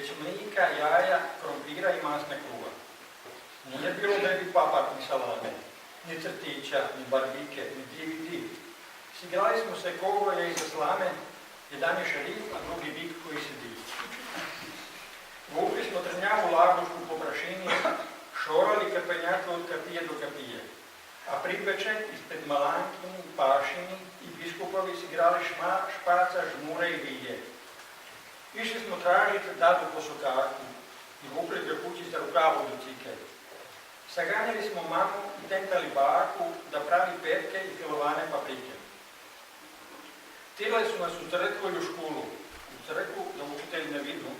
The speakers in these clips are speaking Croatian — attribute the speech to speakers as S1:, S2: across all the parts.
S1: već mlika, jaja, krompira i masne kruha. Nije bilo baby papak ni salame, ni crtića, ni barbike, ni DVD. Sigrali smo se kovboje iza slame, jedan je šerif, a drugi bik koji se divi. Vukli smo trnjavu labušku po prašini, šorali kapenjaka od kapije do kapije, a pripečen ispred Malankini, Pašini i biskupovi sigrali špaca, žmure i vilje. Išli smo tražiti dadu po sokaku i vukli ga kući za rukavu do cike. Saganjali smo mamu i tentali baku da pravi petke i kilovane paprike. Tirali su nas u crkvu i u školu, u crkvu da učitelji ne vidu.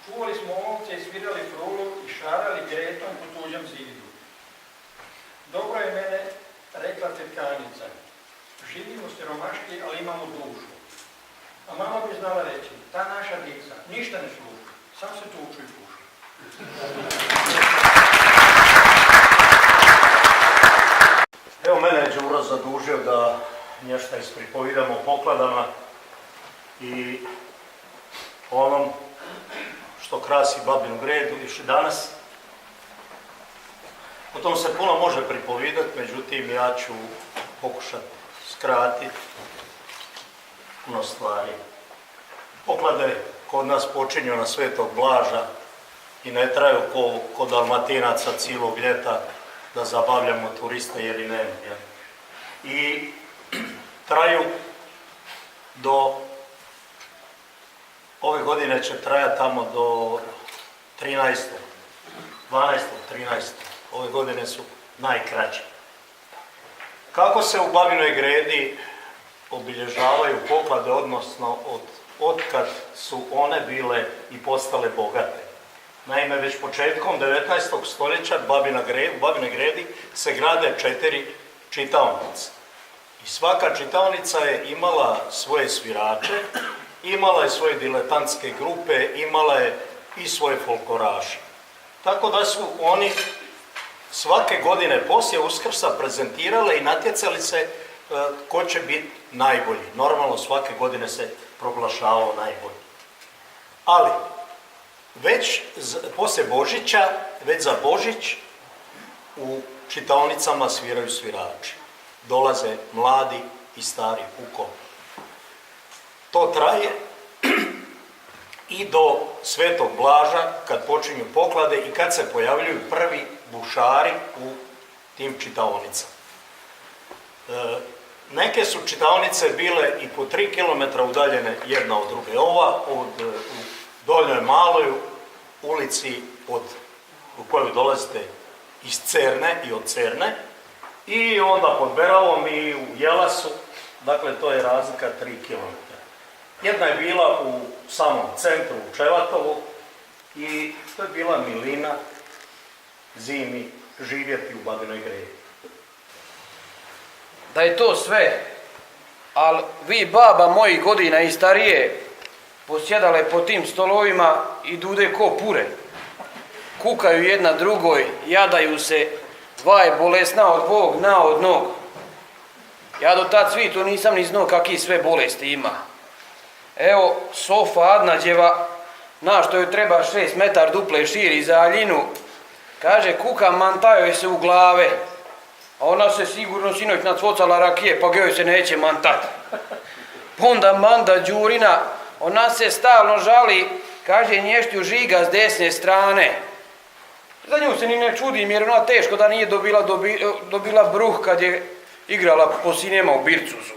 S1: Čuvali smo ovce i svirali frulu i šarali gretom po tuđem zidu. Dobro je mene rekla tetkanica, živimo siromaški, ali imamo dušu. A mama bi znala reći, ta naša djeca ništa ne sluša, sam se tuču i pušu.
S2: Evo mene je Đuro zadužio da nešto ispripovidamo o pokladama i onom što krasi babinu gredu i danas. O tom se puno može pripovidati, međutim ja ću pokušati skratiti puno stvari. Poklade kod nas počinju na Svetog Blaža i ne traju kod Dalmatinaca cijelog ljeta da zabavljamo turiste jer i nema. I traju do, ove godine će trajati tamo do 13. 12. 13. Ove godine su najkraće. Kako se u Babinoj Gredi obilježavaju poklade, odnosno otkad su one bile i postale bogate? Naime, već početkom 19. stoljeća u Babinoj Gredi se grade 4 čitaonice. I svaka čitaonica je imala svoje svirače, imala je svoje diletantske grupe, imala je i svoje folkloraše. Tako da su oni svake godine poslije Uskrsa prezentirale i natjecali se ko će biti najbolji. Normalno svake godine se proglašavao najbolji. Ali, već poslije Božića, već za Božić, u čitaonicama sviraju svirači. Dolaze mladi i stari u kolo. To traje i do Svetog Blaža, kad počinju poklade i kad se pojavljuju prvi bušari u tim čitaonicama. Neke su čitaonice bile i po 3 km udaljene jedna od druge. Ova u Donjoj Maloj ulici u koju dolazite iz Cerne i od Cerne, i onda pod Beravom i u Jelasu, dakle to je razlika 3 km. Jedna je bila u samom centru u Čevatovu i to je bila milina zimi živjeti u Babinoj Gredi.
S3: Da je to sve, ali vi baba mojih godina i starije posjedale po tim stolovima i dude ko pure. Kukaju jedna drugoj, jadaju se, dva je bolesna od Bog, na od nog. Ja do tad svitu nisam ni znao kakvi sve bolesti ima. Evo, Sofa Adnađeva, na što joj treba 6 metar duple širi za aljinu, kaže, kuka mantajoj se u glave, a ona se sigurno sinoć nacvocala rakije, pa joj se neće mantat. Onda Manda Đurina, ona se stalno žali, kaže, nješću žiga s desne strane. Za nju se ni ne čudim, jer ona teško da nije dobila bruh kad je igrala po sinema u Bircuzu.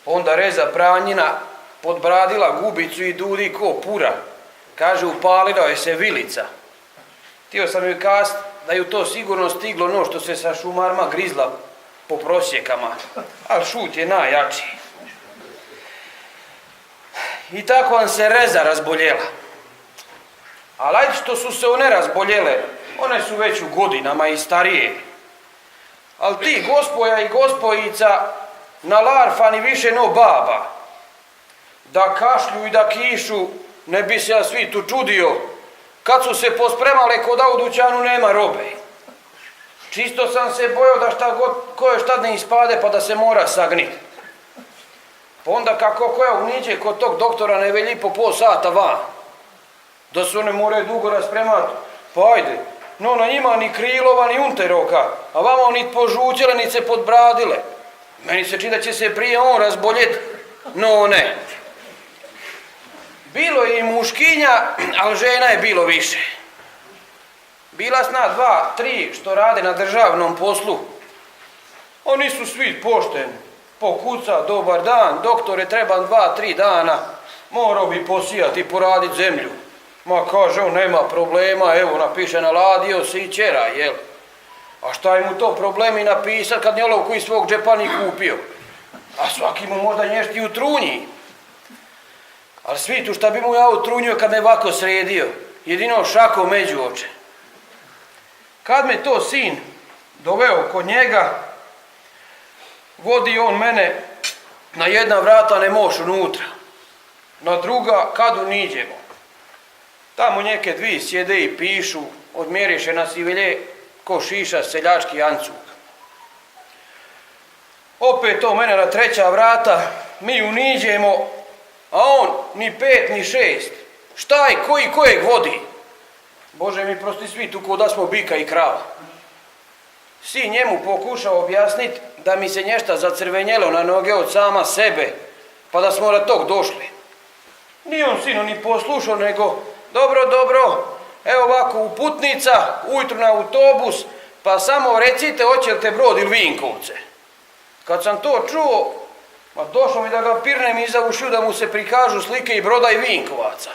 S3: Onda Reza Pranjina podbradila gubicu i dudi ko pura. Kaže, upalila je se vilica. Htio sam joj kazati da ju to sigurno stiglo no što se sa šumarma grizla po prosjekama, ali šut je najjači. I tako vam se Reza razboljela. Ali ajde što su se one razboljele, one su već u godinama i starije. Ali ti gospoja i gospojica na larfani više no baba. Da kašlju i da kišu, ne bi se ja svitu čudio, kad su se pospremale kod da u dućanu nema robe. Čisto sam se bojao da šta god, koje šta ne ispade pa da se mora sagniti. Pa onda kako koja uniđe kod tog doktora ne velji po pol sata van. da se one moraju dugo raspremati. Pa ajde, no na njima ni krilova ni unteroka, a vama ni požućele ni se podbradile. Meni se čini da će se prije on razboljet, no ne. Bilo je i muškinja, ali žena je bilo više. Bila sna 2, 3 što rade na državnom poslu. Oni su svi pošteni. Pokuca, dobar dan, doktore, trebam 2, 3 dana. Morao bi posijati i poraditi zemlju. Ma kaže on, nema problema, evo napiše naladio si i čera, jel? A šta je mu to problemi napisat kad nje olovku iz svog džepa ni kupio? A svaki mu možda nješti u trunji. Ali svitu šta bi mu ja utrunio kad me ovako sredio? Jedino šako među oče. Kad me to sin doveo kod njega, vodi on mene na jedna vrata, ne moš unutra. Na druga, kad uniđemo. Tamo neke dvi sjede i pišu, odmjeriše nas i velje ko šiša seljački ancuk. Opet to mene na treća vrata, mi uniđemo, a on ni 5 ni 6. Šta je, koji kojeg vodi? Bože mi prosti svitu ko da smo bika i krava. Sin njemu pokušao objasniti da mi se nješta zacrvenjelo na noge od sama sebe, pa da smo na tog došli. Nije on sino ni poslušao, nego dobro, evo ovako uputnica, ujutro na autobus, pa samo recite hoće li te Brod ili Vinkovce. Kad sam to čuo, ma došlo mi da ga pirnem iza ušiju da mu se prikažu slike i Broda i Vinkovaca.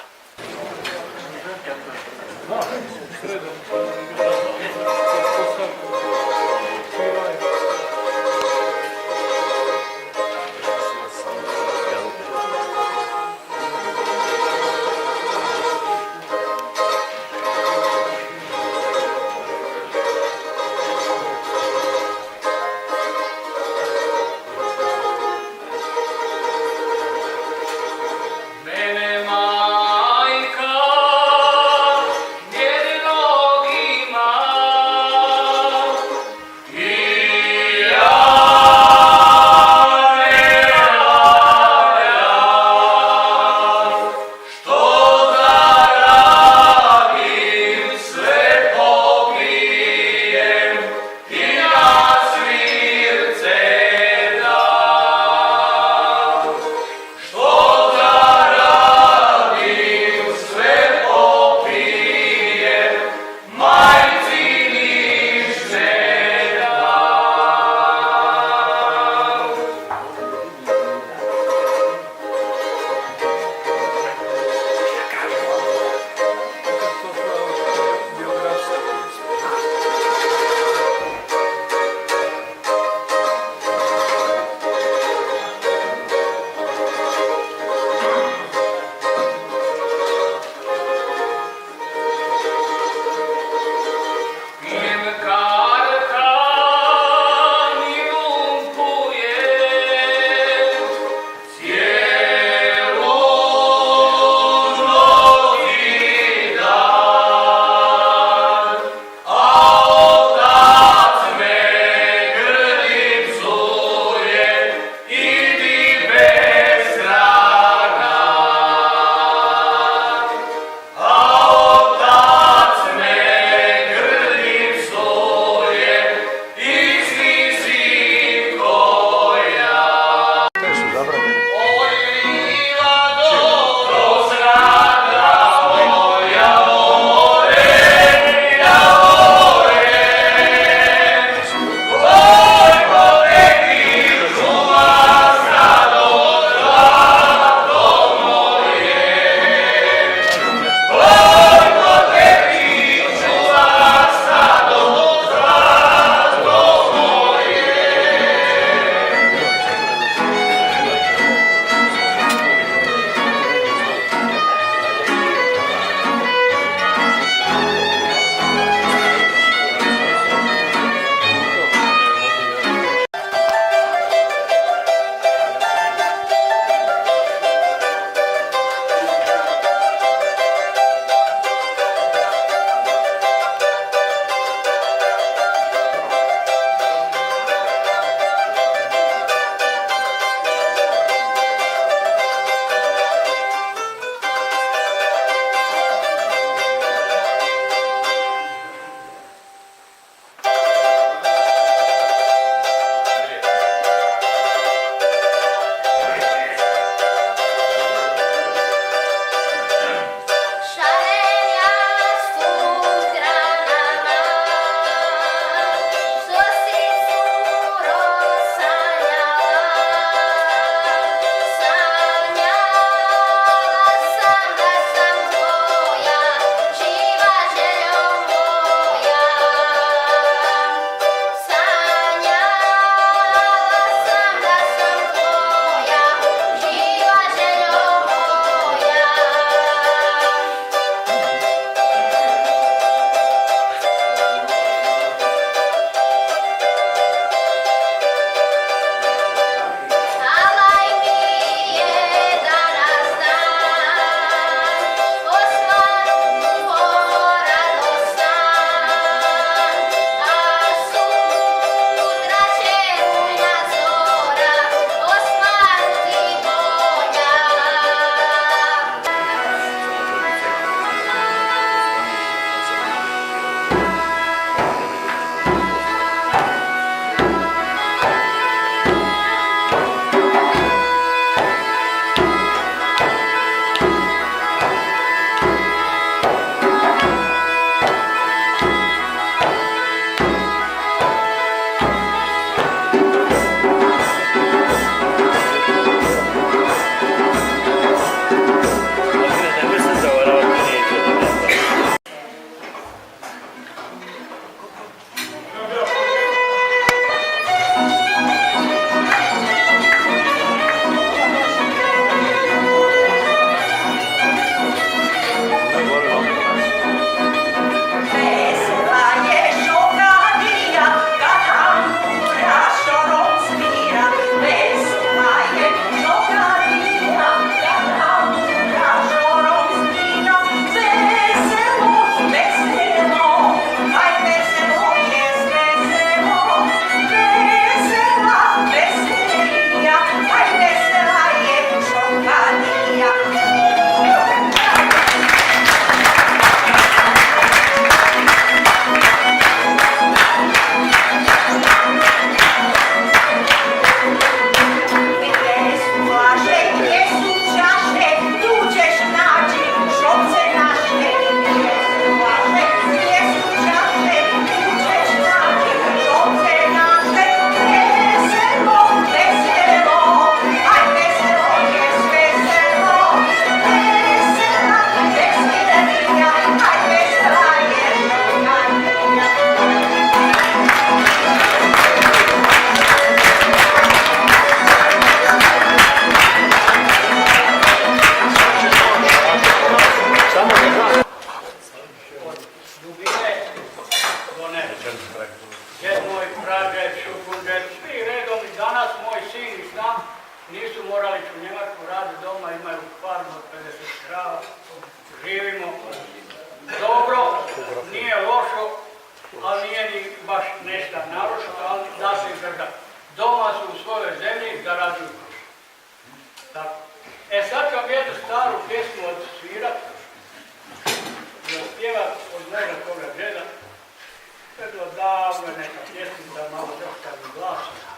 S4: davno neka pjesmica, malo dosta glasa,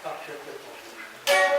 S4: kako se to posluša.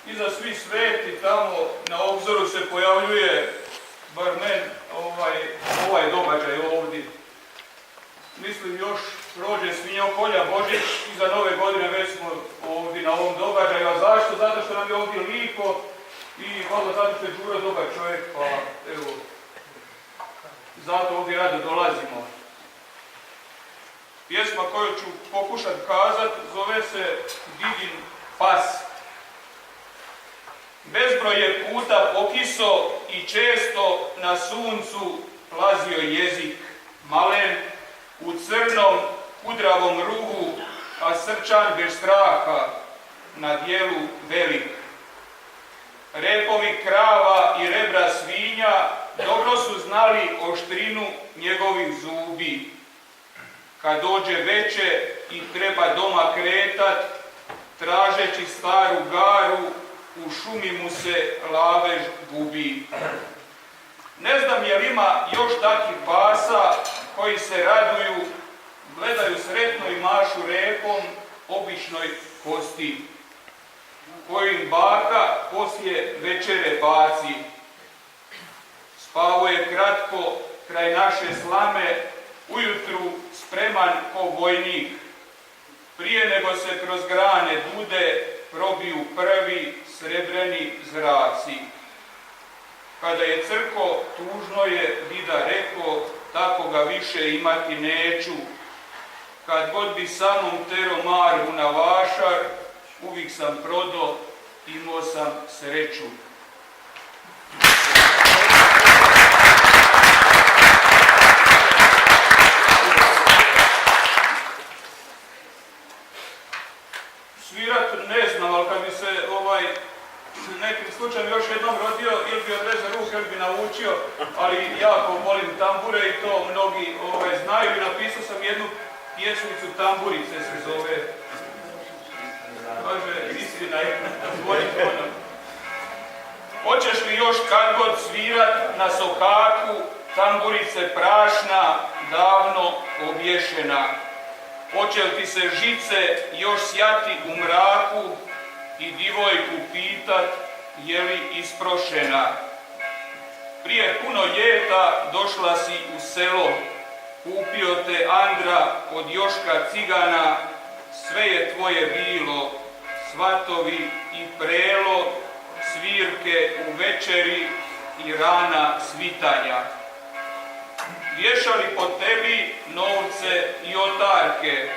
S5: Iza svi sveti tamo na obzoru se pojavljuje, bar men, ovaj događaj ovdje. Mislim još prođe Svinjokolja, Božić, iza nove godine već smo ovdje na ovom događaju. A zašto? Zato što nam je ovdje lipo i valjda zato što je Đuro dobar čovjek, pa evo, zato ovdje rado dolazimo. Pjesma koju ću pokušati kazat zove se Didin pas. Bezbroj je puta pokiso i često na suncu plazio jezik, malen, u crnom, kudravom ruhu, a srčan bez straha, na dijelu velik. Repovi krava i rebra svinja dobro su znali oštrinu njegovih zubi. Kad dođe veče i treba doma kretat, tražeći staru garu, u šumi mu se lavež gubi. Ne znam je li ima još takvih pasa koji se raduju, gledaju sretno i mašu repom običnoj kosti, koju im baka poslije večere baci. Spavo je kratko kraj naše slame, ujutru spreman ko vojnik. Prije nego se kroz grane dude probiju prvi srebreni zraci. Kada je crko, tužno je dida reko, tako ga više imati neću. Kad god bi samom tero marvu na vašar, uvijek sam prodo, imao sam sreću. Svirat ne znam, ali kad bi se nekim slučajem još jednom rodio, ili bi odrezao ruke, ili bi naučio, ali jako volim tambure i to mnogi znaju i napisao sam jednu pjesmicu Tamburice se zove. Kaže, istina je, zvoni ono. Hoćeš li još kad god svirat na sokaku, tamburice prašna, davno obješena? Hoće li ti se žice još sjati u mraku i divojku pitat je li isprošena? Prije puno ljeta došla si u selo, kupio te Andra od Joška Cigana, sve je tvoje bilo, svatovi i prelo, svirke u večeri i rana svitanja. Vješali po tebi novce i otarke,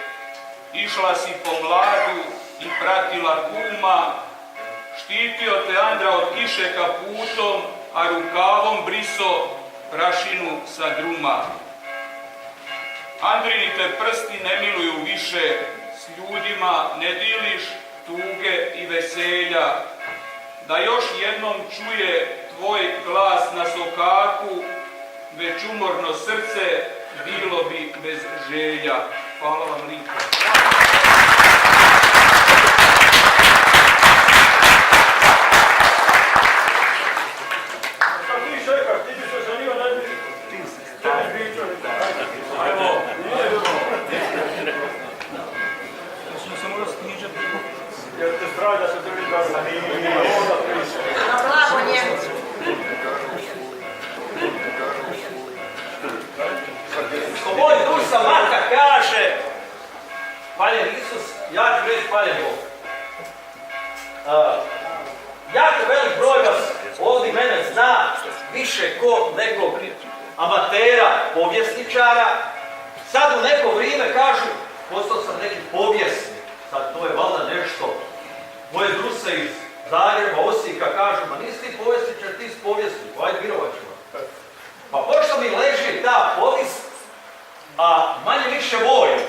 S5: išla si po mladu i pratila kuma, štitio te Andra od kiše kaputom, a rukavom briso prašinu sa druma. Andrini te prsti ne miluju više, s ljudima ne diliš tuge i veselja, da još jednom čuje tvoj glas na sokaku, već umorno srce bilo bi bez želja. Hvala vam lijepo.
S1: Šta ti čekaš? Ti bi se zanimao da bi...
S6: više ko nekog amatera, povjesničara. Sad u neko vrijeme kažu, postao sam neki povjesnik, sad to je valjda nešto. Moje druse iz Zagreba, Osijeka kažu, ma nisi ti povjesničar, ti si povjesnik, ajde virovat ću vam. Pa pošto mi leži ta povijest, a manje više volim,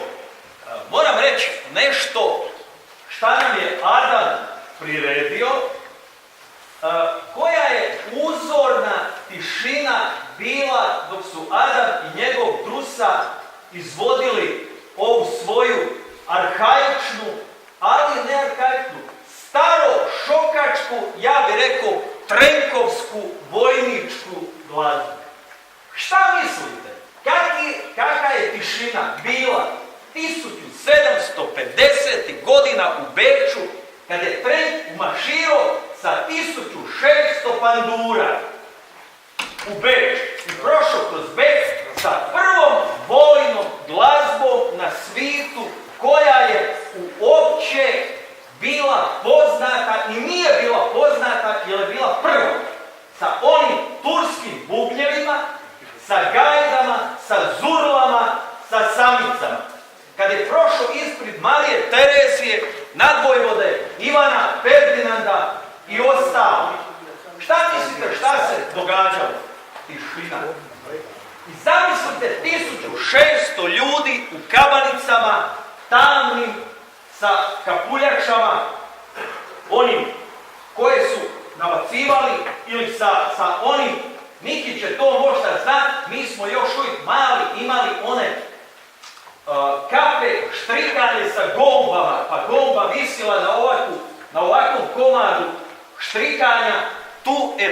S6: moram reći nešto šta nam je Adam priredio, koja je uzorna tišina bila dok su Adam i njegov drusa izvodili ovu svoju arhaičnu, ali ne arhaičnu, staro šokačku, ja bih rekao trenkovsku vojničku glazbu. Šta mislite? Kakva je tišina bila 1750. godina u Beču, kada je Trenk umaširao sa 1600 pandura u Beč i prošao kroz Beč sa prvom vojnom glazbom na svijetu koja je uopće bila poznata i nije bila poznata jer je bila prva. Sa onim turskim bubnjevima, sa gajdama, sa zurlama, sa samicama. Kad je prošao ispred Marije Terezije, nadvojvode Ivana Ferdinanda i ostali. Šta mislite šta se događalo? Tišina. I zamislite 1600 ljudi u kabanicama, tamnim, sa kapuljačama, onim koje su nabacivali ili sa onim, Miki će to možda znati, mi smo još uvijek mali imali one kape štrikane sa gombama, pa gomba visila na ovakvom komadu štrikanja,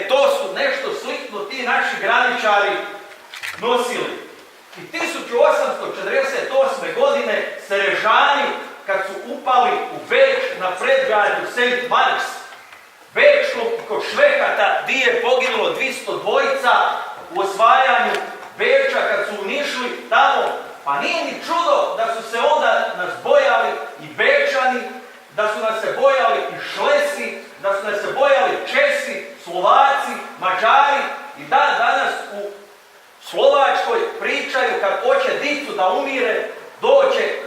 S6: to su nešto slično ti naši graničari nosili. I 1848. godine Serežani, kad su upali u Beč na predgrađu St. Marks, Bečkom kod Švehata, gdje je poginulo 200 dvojica u osvajanju Beča kad su unišli tamo, pa nije ni čudo da su se onda nas bojali i Bečani, da su nas se bojali i Šlesi, da su nas se bojali Česi, Slovaci, Mađari i danas u Slovačkoj pričaju kad hoće dicu da umire, doće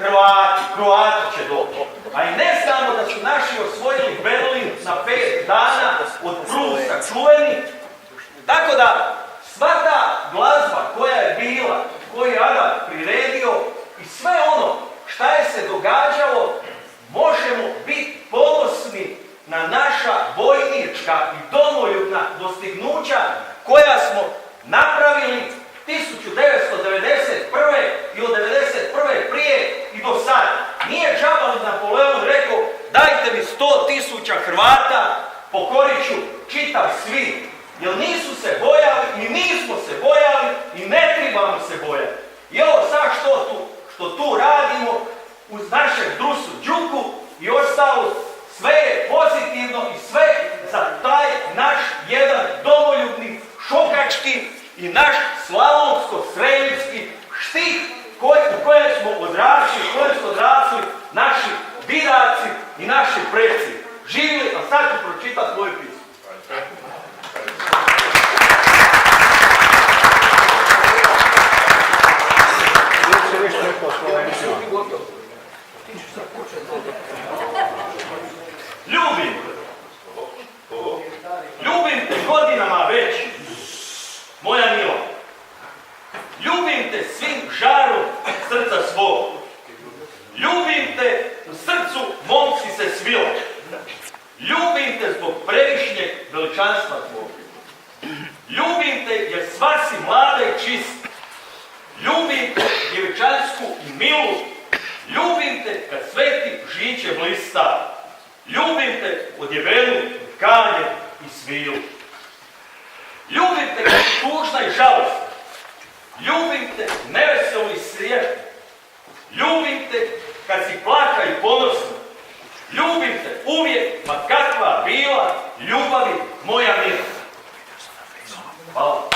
S6: Kroati će doći. A i ne samo da su naši osvojili Berlin na 5 dana od Prusa čuveni. Tako da sva ta glazba koja je bila, koju je Adam priredio i sve ono šta je se događalo, možemo biti ponosni na naša vojnička i domoljubna dostignuća koja smo napravili 1991. i od 1991. prije i do sada. Nije džaba Napoleon rekao dajte mi 100.000 Hrvata, pokorit ću čitav svijet. Jer nisu se bojali i nismo se bojali i ne trebamo se bojati. I ovo sad što tu radimo uz našeg drusu Đuku i ostalo, sve je pozitivno i sve za taj naš jedan domoljubni, šokački i naš slavonsko-sremski štih u kojem smo odrasli, u kojem su odrasli naši diraci i naši preci. Živjeli, a sad ću pročitati moju pismu. Ljubim te godinama već, moja mila. Ljubim te svim žarom srca svog. Ljubim te u srcu mom si se svila. Ljubim te zbog previšnjeg veličanstva tvog. Ljubim te jer sva si mlada i čista. Ljubim te djevičansku i milu. Ljubim te kad sveti žiće blista. Ljubim te odjevenu, tkanje i svilu. Ljubim te kad si tužna i žalostna. Ljubim te neveselo i srijetno. Ljubim te kad si plaka i ponosna. Ljubim te uvijek, ma kakva bila, ljubavi moja mila. Hvala.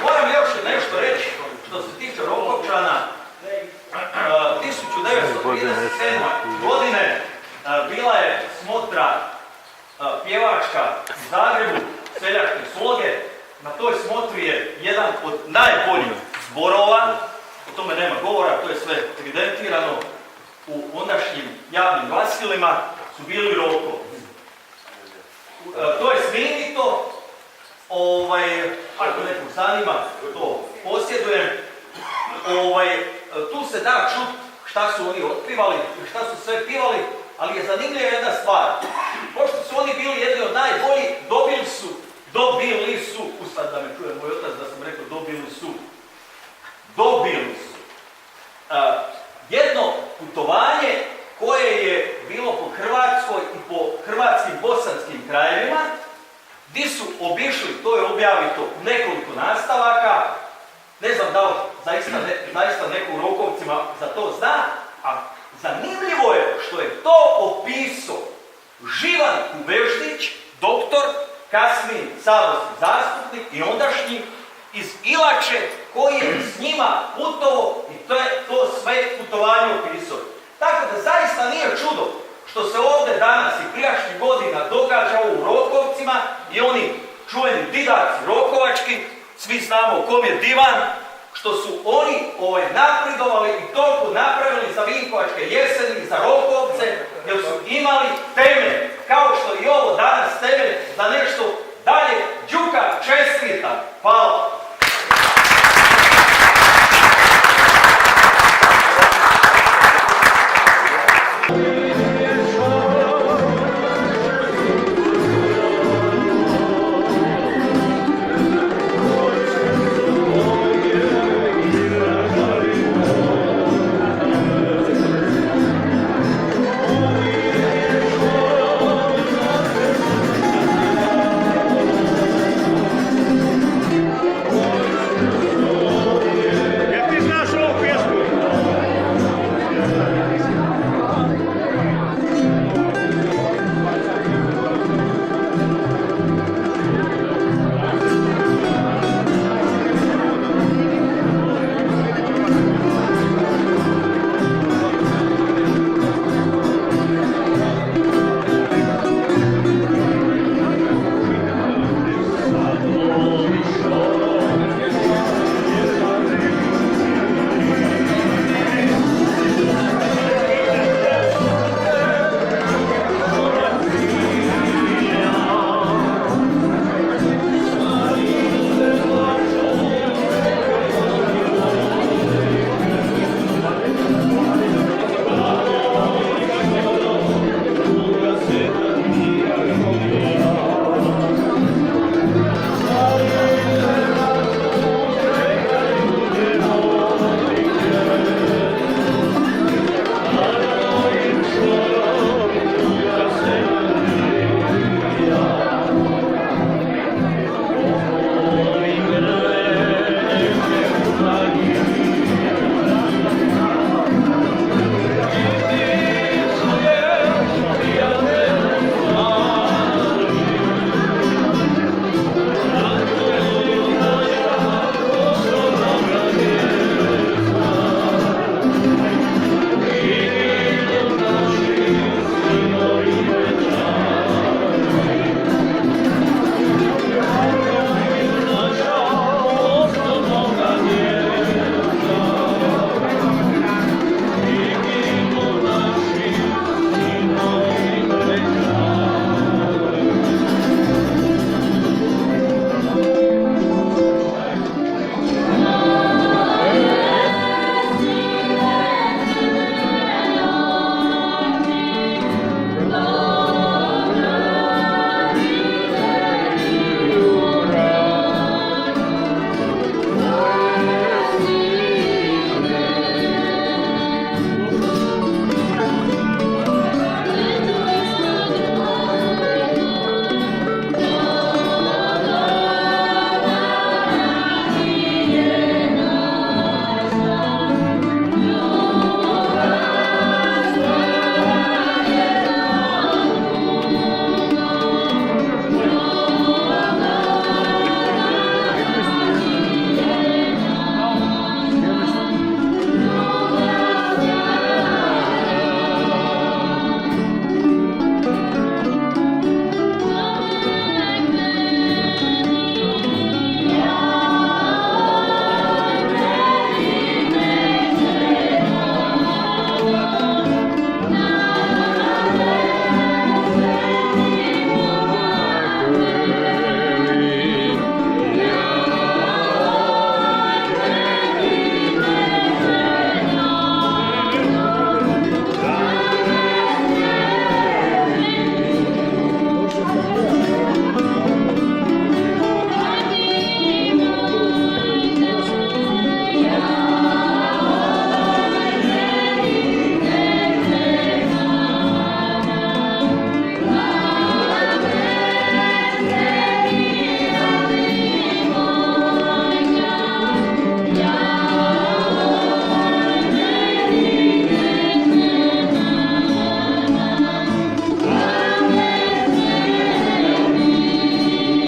S6: Moram još nešto reći što se tiče Rokovčana. 1937. godine bila je smotra pjevačka u Zagrebu, seljačke sloge. Na toj smotri je jedan od najboljih zborova, o tome nema govora, to je sve evidentirano u ondašnjim javnim glasilima, su bili rokovi. To je snimito, ako nekog zanima, to posjedujem. Tu se da čut šta su oni otkrivali, šta su sve pivali, ali je zanimljiva jedna stvar. Pošto su oni bili jedni od najboljih, dobili su, sad da me čuje moj otac da sam rekao dobili su jedno putovanje koje je bilo po Hrvatskoj i po hrvatskim bosanskim krajevima, gdje su obišli, to je objavito u nekoliko nastavaka, ne znam da li zaista neko u Rokovcima za to zna, a zanimljivo je što je to opisao Živan Kubeždić, doktor, kasniji saborski zastupnik i ondašnji iz Ilače, koji je s njima putovao i to sve putovanje opisao. Tako da zaista nije čudo što se ovdje danas i prijašnjih godina događa u Rokovcima i oni čuveni didaci rokovački, svi znamo kom je divan, što su oni napredovali i toliko napravili za Vinkovačke jeseni, za Rokovce,